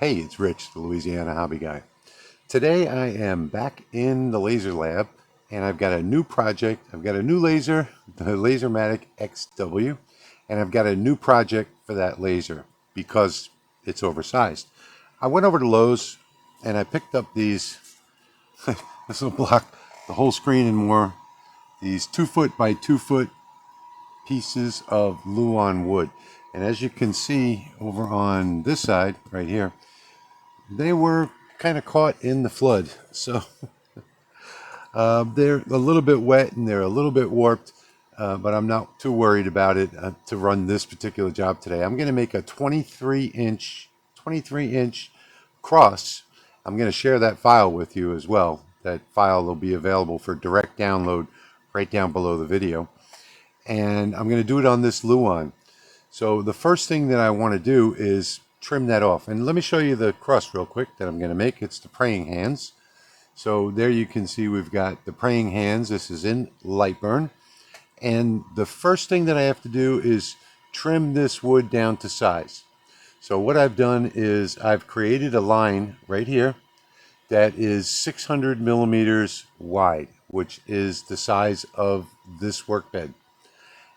Hey, it's Rich, the Louisiana Hobby Guy. Today I am back in the laser lab and I've got a new project. I've got a new laser, the LaserMATIC XW, and I've got a new project for that laser because it's oversized. I went over to Lowe's and I picked up these, this will block the whole screen and more, these 2-foot by 2-foot pieces of Luan wood. And as you can see over on this side right here, they were kind of caught in the flood, so they're a little bit wet and they're a little bit warped, but I'm not too worried about it to run this particular job today. I'm going to make a 23 inch cross. I'm going to share that file with you as well. That file will be available for direct download right down below the video, and I'm going to do it on this Luan. So the first thing that I want to do is trim that off, and let me show you the cross real quick that I'm going to make. It's the praying hands. So there you can see we've got the praying hands. This is in Lightburn, and the first thing that I have to do is trim this wood down to size. So what I've done is I've created a line right here that is 600 millimeters wide, which is the size of this workbed.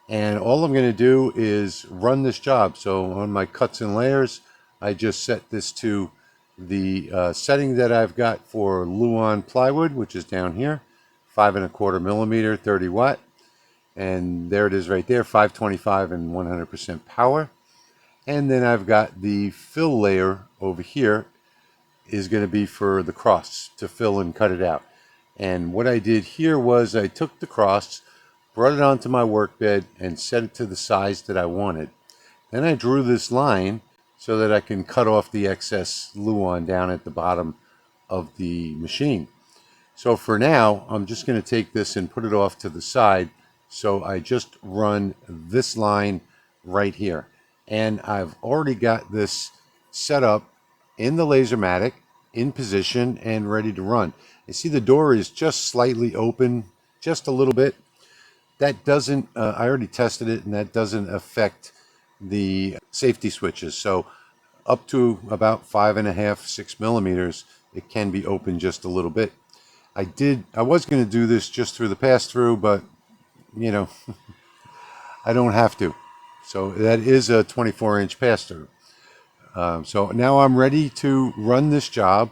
And all I'm going to do is run this job. So on my cuts and layers, I just set this to the setting that I've got for Luan plywood, which is down here, 5¼ millimeter, 30 watt. And there it is right there, 525 and 100% power. And then I've got the fill layer over here is going to be for the cross to fill and cut it out. And what I did here was I took the cross, brought it onto my workbed and set it to the size that I wanted. Then I drew this line so that I can cut off the excess Luan down at the bottom of the machine. So for now, I'm just going to take this and put it off to the side. So I just run this line right here. And I've already got this set up in the LaserMATIC, in position and ready to run. You see the door is just slightly open, just a little bit. That doesn't, I already tested it, and that doesn't affect the safety switches. So up to about 5½, 6 millimeters, it can be open just a little bit. I was going to do this just through the pass-through, but you know, I don't have to. So that is a 24-inch pass-through. So now I'm ready to run this job,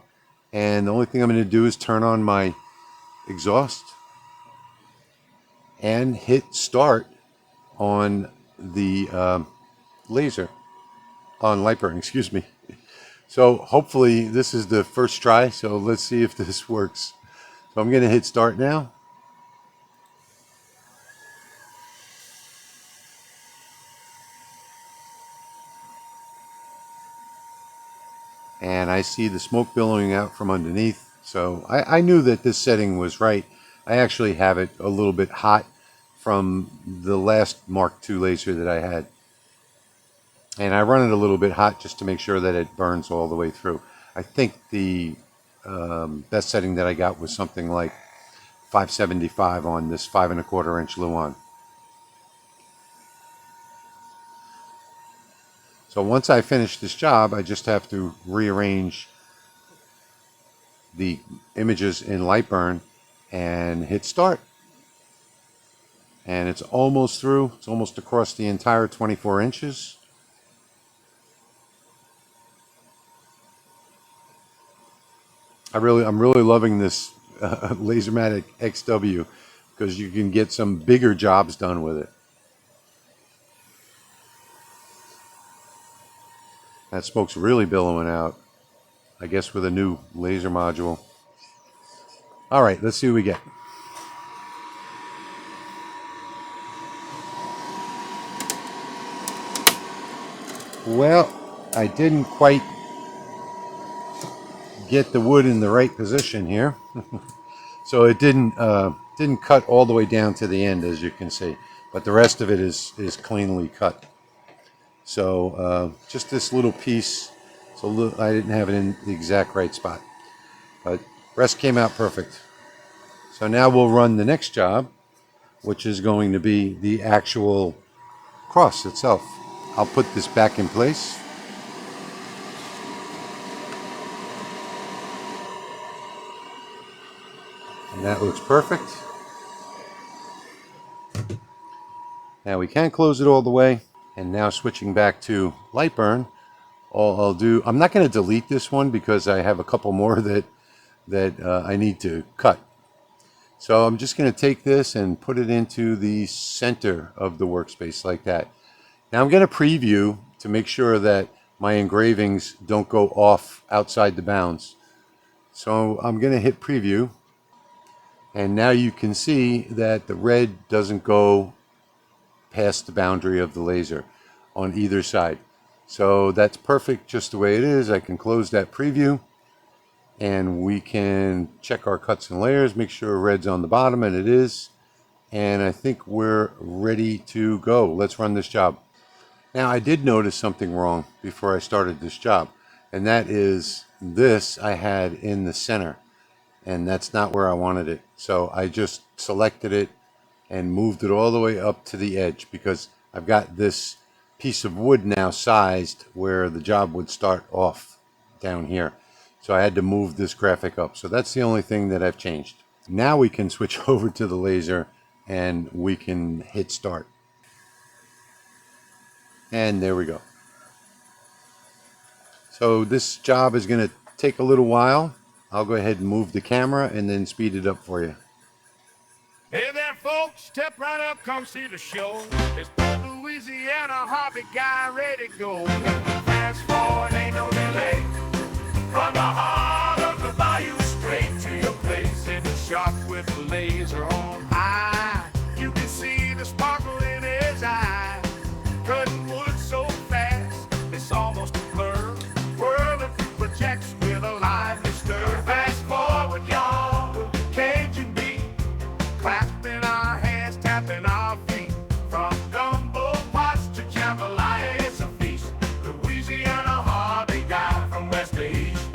and the only thing I'm going to do is turn on my exhaust and hit start on the laser, on Lightburn, excuse me. So hopefully this is the first try, so let's see if this works. So I'm going to hit start now. And I see the smoke billowing out from underneath. So I knew that this setting was right. I actually have it a little bit hot from the last Mark II laser that I had. And I run it a little bit hot just to make sure that it burns all the way through. I think the best setting that I got was something like 575 on this 5¼ inch Luan. So once I finish this job, I just have to rearrange the images in Lightburn and hit start. And it's almost through. It's almost across the entire 24 inches. I'm really loving this LaserMATIC XW because you can get some bigger jobs done with it. That smoke's really billowing out, I guess with a new laser module. All right, let's see what we get. Well, I didn't quite get the wood in the right position here. So it didn't cut all the way down to the end, as you can see, but the rest of it is cleanly cut. So just this little piece, so I didn't have it in the exact right spot, but rest came out perfect. So now we'll run the next job, which is going to be the actual cross itself. I'll put this back in place. And that looks perfect. Now we can close it all the way. And now switching back to Lightburn, all I'll do, I'm not going to delete this one because I have a couple more that I need to cut. So I'm just going to take this and put it into the center of the workspace like that. Now I'm going to preview to make sure that my engravings don't go off outside the bounds. So I'm going to hit preview. And now you can see that the red doesn't go past the boundary of the laser on either side. So that's perfect just the way it is. I can close that preview and we can check our cuts and layers, make sure red's on the bottom, and it is. And I think we're ready to go. Let's run this job. Now I did notice something wrong before I started this job, and that is this I had in the center, and that's not where I wanted it. So I just selected it and moved it all the way up to the edge because I've got this piece of wood now sized where the job would start off down here. So I had to move this graphic up. So that's the only thing that I've changed. Now we can switch over to the laser and we can hit start. And there we go. So this job is going to take a little while. I'll go ahead and move the camera and then speed it up for you. Hey there, folks, step right up, come see the show. It's the Louisiana Hobby Guy ready to go. Fast forward, ain't no delay. From the heart of the bayou straight to your place. In the shop with the laser on high. You can see the sparkle in his eye. Cutting wood so fast, it's almost a blur. Whirling through projects with a lively stir. Fast forward, y'all, with the Cajun beat. Clapping our hands, tapping our feet. From gumbo pots to jambalaya, it's a feast. Louisiana Hobby Guy from west to east.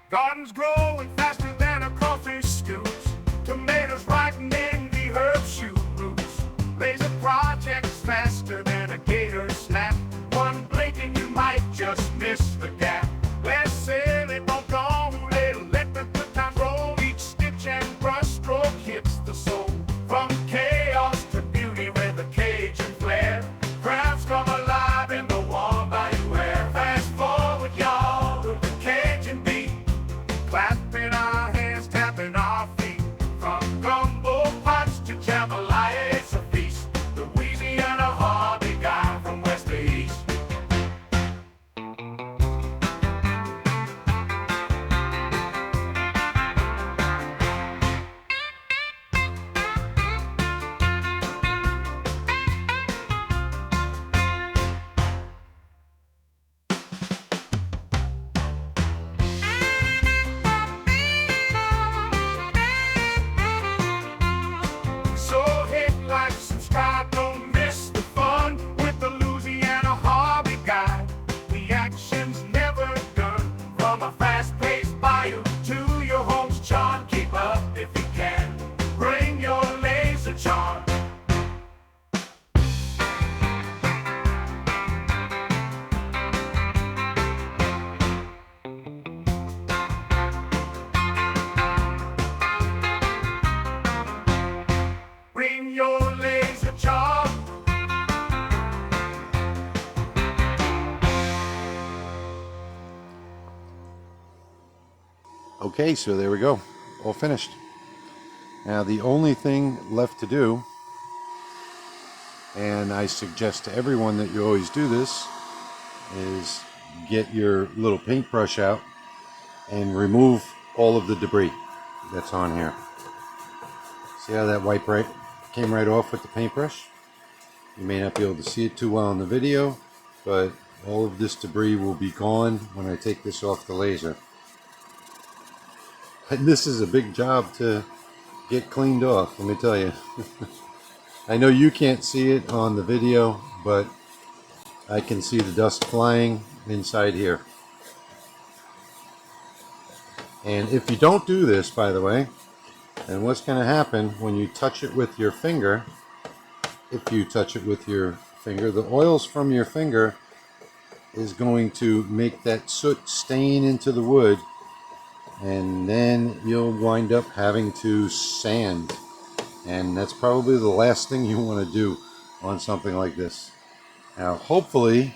Gardens growing faster than a crawfish scoots. Tomatoes ripening the herb shoot roots. Laser projects faster than a gator snap. One blink and you might just miss the gap. Let's sail it, won't go little. Let the good times roll. Each stitch and brush stroke hits the soul. From chaos to beauty with a Cajun flair. Crafts come alive in the warm bayou air. Fast forward, y'all, with the Cajun beat. Clapping our hands, tapping our feet. From gumbo pots to jambalaya, it's a feast. Louisiana Hobby Guy from west to east. So hit like, subscribe, don't miss the fun with the Louisiana Hobby Guy. The action's never done. From a fast-paced bayou to your home's charm. Keep up if you can. Bring your laser charm. Bring your laser charm. Okay, so there we go. All finished. Now the only thing left to do, and I suggest to everyone that you always do this, is get your little paintbrush out and remove all of the debris that's on here. See how that wipe right came right off with the paintbrush? You may not be able to see it too well in the video, but all of this debris will be gone when I take this off the laser. And this is a big job to get cleaned off, let me tell you. I know you can't see it on the video, but I can see the dust flying inside here. And if you don't do this, by the way, and what's going to happen when you touch it with your finger, if you touch it with your finger, the oils from your finger is going to make that soot stain into the wood, and then you'll wind up having to sand, and that's probably the last thing you want to do on something like this. Now hopefully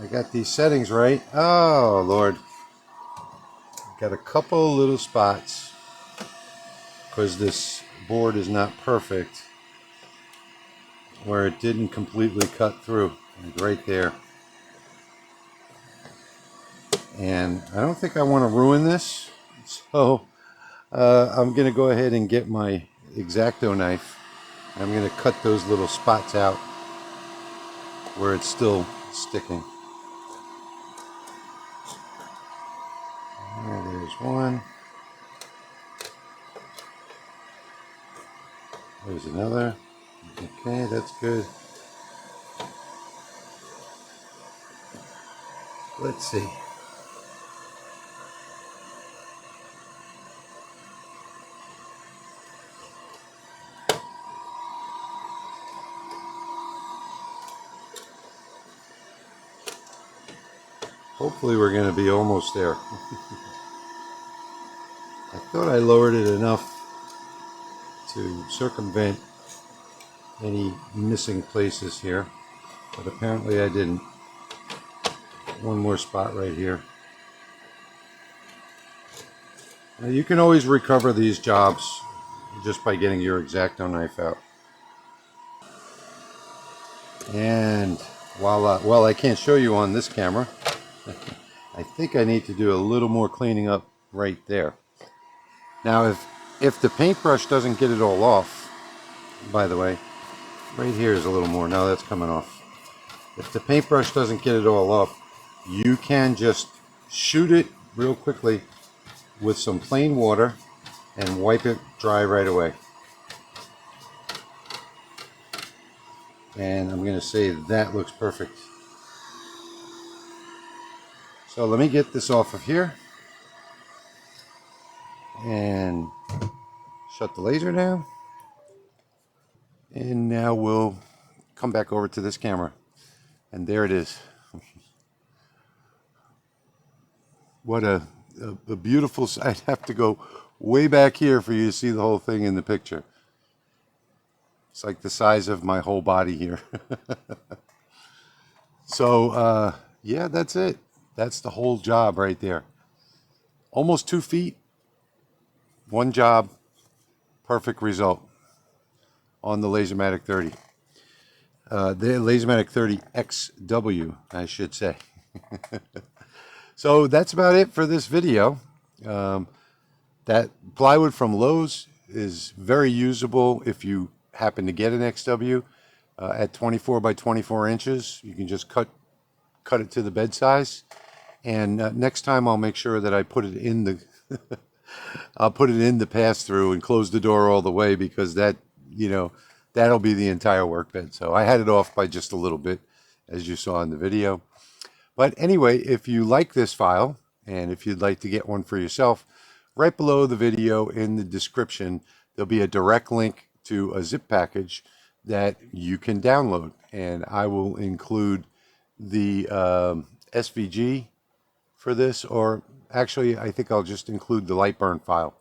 I got these settings right. Oh Lord, got a couple little spots because this board is not perfect where it didn't completely cut through, like right there. And I don't think I want to ruin this, so I'm going to go ahead and get my X-Acto knife. I'm going to cut those little spots out where it's still sticking. There's one. There's another. Okay, that's good. Let's see. Hopefully we're going to be almost there. I thought I lowered it enough to circumvent any missing places here, but apparently I didn't. One more spot right here. Now you can always recover these jobs just by getting your X-Acto knife out. And while I can't show you on this camera, I think I need to do a little more cleaning up right there. Now if the paintbrush doesn't get it all off, by the way, right here is a little more. Now that's coming off. If the paintbrush doesn't get it all off, you can just shoot it real quickly with some plain water and wipe it dry right away. And I'm going to say that looks perfect. So let me get this off of here and shut the laser down. And now we'll come back over to this camera. And there it is. What a beautiful, I'd have to go way back here for you to see the whole thing in the picture. It's like the size of my whole body here. So, yeah, that's it. That's the whole job right there. Almost 2 feet. One job. Perfect result on the LaserMATIC 30. The LaserMATIC 30 XW, I should say. So that's about it for this video. That plywood from Lowe's is very usable if you happen to get an XW at 24 by 24 inches. You can just cut it to the bed size. And next time I'll make sure that I put it in the I'll put it in the pass-through and close the door all the way, because that, you know, that'll be the entire workbench. So I had it off by just a little bit, as you saw in the video. But anyway, if you like this file and if you'd like to get one for yourself, right below the video in the description, there'll be a direct link to a zip package that you can download. And I will include the SVG for this, or actually I think I'll just include the Lightburn file.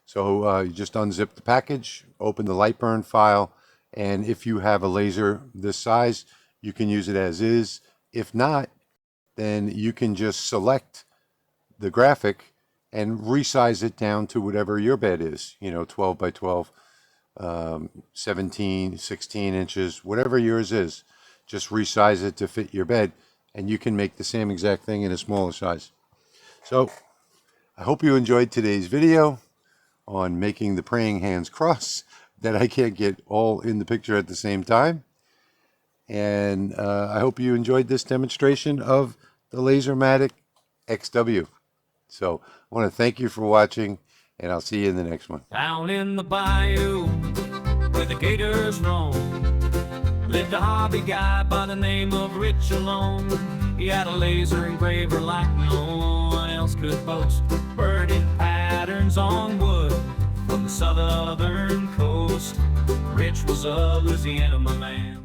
So you just unzip the package, open the Lightburn file, and if you have a laser this size, you can use it as is. If not, then you can just select the graphic and resize it down to whatever your bed is, you know, 12 by 12, 17, 16 inches, whatever yours is. Just resize it to fit your bed, and you can make the same exact thing in a smaller size. So I hope you enjoyed today's video on making the praying hands cross that I can't get all in the picture at the same time. And I hope you enjoyed this demonstration of the LaserMATIC XW. So I want to thank you for watching, and I'll see you in the next one. Down in the bayou where the gators roam lived a hobby guy by the name of Rich Alone. He had a laser engraver like no one else could boast, burning patterns on wood from the southern coast. Rich was a Louisiana man.